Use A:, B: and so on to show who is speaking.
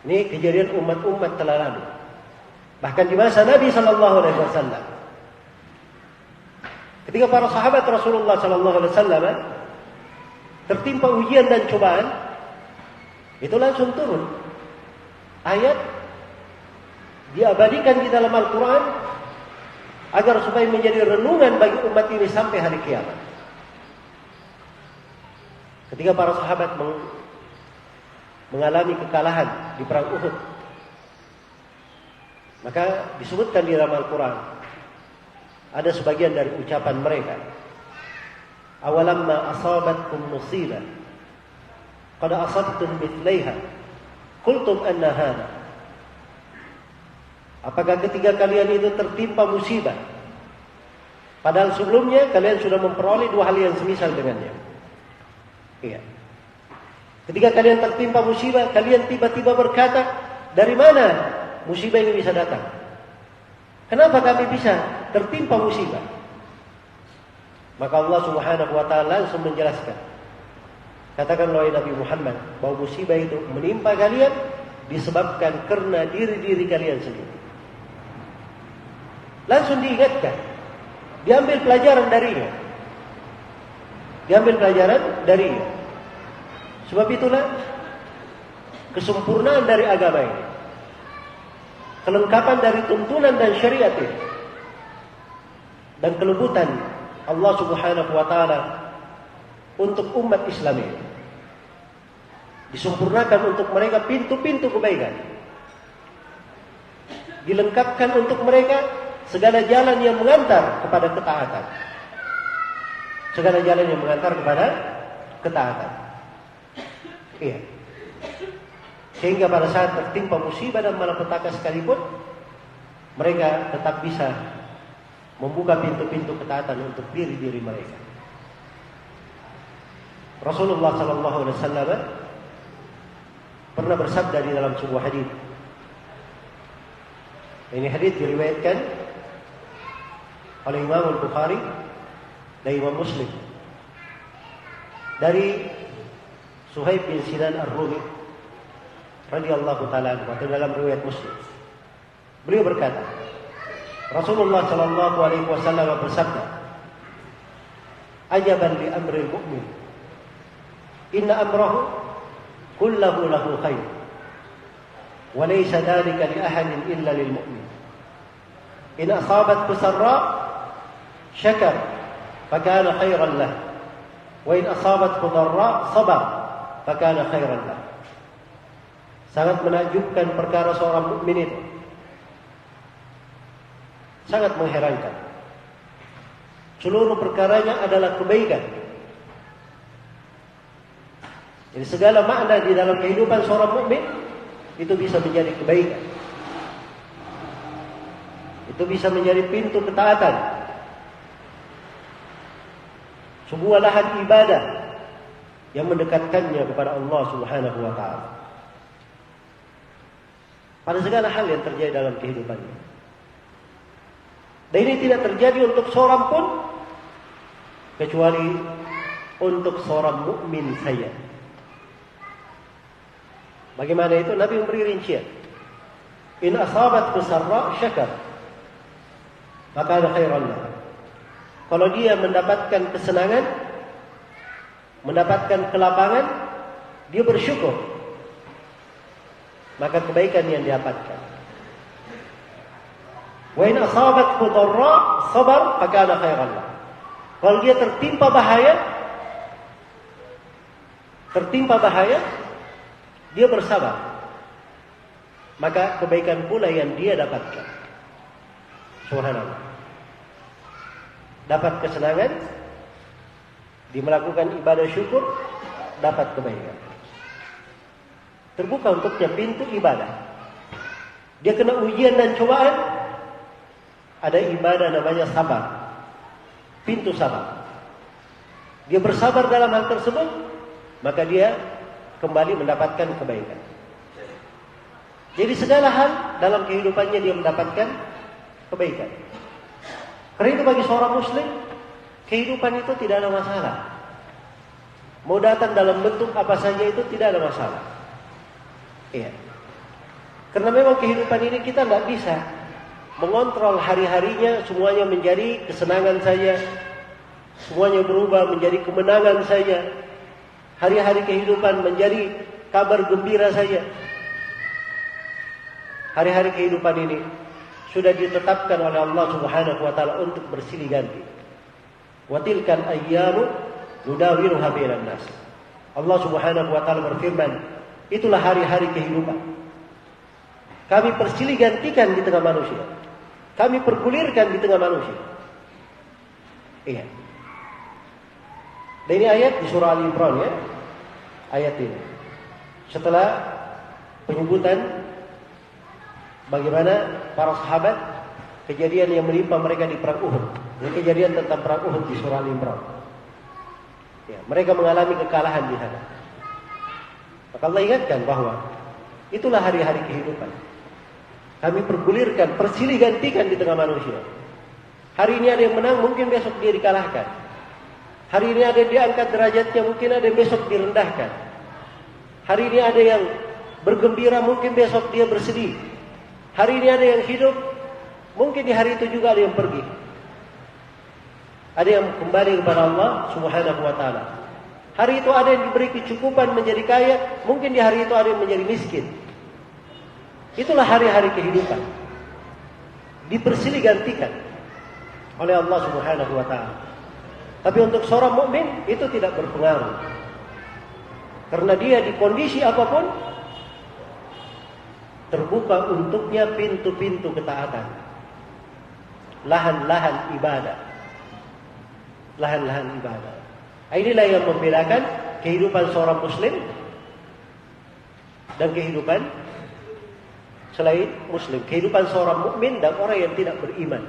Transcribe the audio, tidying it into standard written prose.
A: Ini kejadian umat-umat telah lalu. Bahkan di masa Nabi Sallallahu Alaihi Wasallam, ketika para sahabat Rasulullah Sallallahu Alaihi Wasallam tertimpa ujian dan cobaan, itu langsung turun ayat diabadikan di dalam Al-Quran agar supaya menjadi renungan bagi umat ini sampai hari kiamat. Ketika para sahabat mengalami kekalahan di perang Uhud, maka disebutkan di dalam Al-Quran ada sebagian dari ucapan mereka, awalamma asabatkum musibah qad asabtum mithlaiha qultum anna hadha. Apakah ketika kalian itu tertimpa musibah, padahal sebelumnya kalian sudah memperoleh dua hal yang semisal dengannya. Iya. Ketika kalian tertimpa musibah, kalian tiba-tiba berkata, dari mana musibah ini bisa datang? Kenapa kami bisa tertimpa musibah? Maka Allah Subhanahu wa taala langsung menjelaskan. Katakanlah wahai Nabi Muhammad, bahwa musibah itu menimpa kalian disebabkan karena diri-diri kalian sendiri. Langsung diingatkan, diambil pelajaran darinya. Diambil pelajaran darinya. Sebab itulah kesempurnaan dari agama ini, kelengkapan dari tuntunan dan syariat ini, dan kelembutan Allah Subhanahu wa taala untuk umat Islam ini, disempurnakan untuk mereka pintu-pintu kebaikan, dilengkapkan untuk mereka segala jalan yang mengantar kepada ketaatan, segala jalan yang mengantar kepada ketaatan. Iya. Sehingga pada saat tertimpa musibah dan malapetaka sekalipun, mereka tetap bisa membuka pintu-pintu ketaatan untuk diri-diri mereka. Rasulullah sallallahu alaihi wasallam pernah bersabda di dalam sebuah hadis. Ini hadis diriwayatkan oleh Imam Al-Bukhari dan Imam Muslim dari Suhaib bin Sinan Ar-Rumi radhiyallahu taala anhu, dalam riwayat Muslim. Beliau berkata, Rasulullah sallallahu alaihi wasallam bersabda, "Ajaban li amril mu'min, inna amrahu kullahu lahu khair, wa laysa dhalika li ahadin illa lil mu'min. In asabathu sarra syakar, fakana khairan lah, wa in asabathu dharra sabar, fakana khairan lah." Sangat menakjubkan perkara seorang mukmin itu, sangat mengherankan. Seluruh perkaranya adalah kebaikan. Jadi segala makna di dalam kehidupan seorang mukmin itu bisa menjadi kebaikan. Itu bisa menjadi pintu ketaatan, sebuah lahan ibadah yang mendekatkannya kepada Allah Subhanahu wa taala. Pada segala hal yang terjadi dalam kehidupannya. Dan ini tidak terjadi untuk seorang pun kecuali untuk seorang mukmin saja. Bagaimana itu? Nabi memberi rincian. In asabathu sarra syakar, maka khairan lah. Kalau dia mendapatkan kesenangan, mendapatkan kelapangan, dia bersyukur, maka kebaikan yang didapatkan. Wa in asabathu dharra sabar, fakana khairan lah. Kalau dia tertimpa bahaya, dia bersabar, maka kebaikan pula yang dia dapatkan. Subhanallah. Dapat kesenangan, dia melakukan ibadah syukur, dapat kebaikan. Terbuka untuknya pintu ibadah. Dia kena ujian dan cobaan, ada ibadah namanya sabar, pintu sabar. Dia bersabar dalam hal tersebut, maka dia kembali mendapatkan kebaikan. Jadi segala hal dalam kehidupannya dia mendapatkan kebaikan. Karena itu bagi seorang muslim, kehidupan itu tidak ada masalah. Mau datang dalam bentuk apa saja itu tidak ada masalah. Iya. Karena memang kehidupan ini kita tidak bisa mengontrol hari-harinya, semuanya menjadi kesenangan saya, semuanya berubah menjadi kemenangan saya. Hari-hari kehidupan menjadi kabar gembira saya. Hari-hari kehidupan ini sudah ditetapkan oleh Allah Subhanahu wa taala untuk bersilih ganti. Wa tilkal ayyamu nudawiluha bainan nas. Allah Subhanahu wa taala berfirman, itulah hari-hari kehidupan. Kami persilih gantikan di tengah manusia. Kami pergulirkan di tengah manusia. Iya. Dan ini ayat di surah Al-Imran ya. Ayat ini. Setelah penyebutan bagaimana para sahabat, kejadian yang menimpa mereka di perang Uhud. Ini kejadian tentang perang Uhud di surah Al-Imran. Ya, mereka mengalami kekalahan di sana. Maka Allah ingatkan bahwa itulah hari-hari kehidupan. Kami pergulirkan, persilih gantikan di tengah manusia. Hari ini ada yang menang, mungkin besok dia dikalahkan. Hari ini ada yang diangkat derajatnya, mungkin ada yang besok direndahkan. Hari ini ada yang bergembira, mungkin besok dia bersedih. Hari ini ada yang hidup, mungkin di hari itu juga ada yang pergi. Ada yang kembali kepada Allah Subhanahu wa taala. Hari itu ada yang diberi kecukupan menjadi kaya, mungkin di hari itu ada yang menjadi miskin. Itulah hari-hari kehidupan. Dipersilih gantikan oleh Allah Subhanahu wa taala. Tapi untuk seorang mukmin itu tidak berpengaruh. Karena dia di kondisi apapun terbuka untuknya pintu-pintu ketaatan. Lahan-lahan ibadah. Lahan-lahan ibadah. Inilah yang membedakan kehidupan seorang muslim dan kehidupan selain muslim, kehidupan seorang mukmin dan orang yang tidak beriman.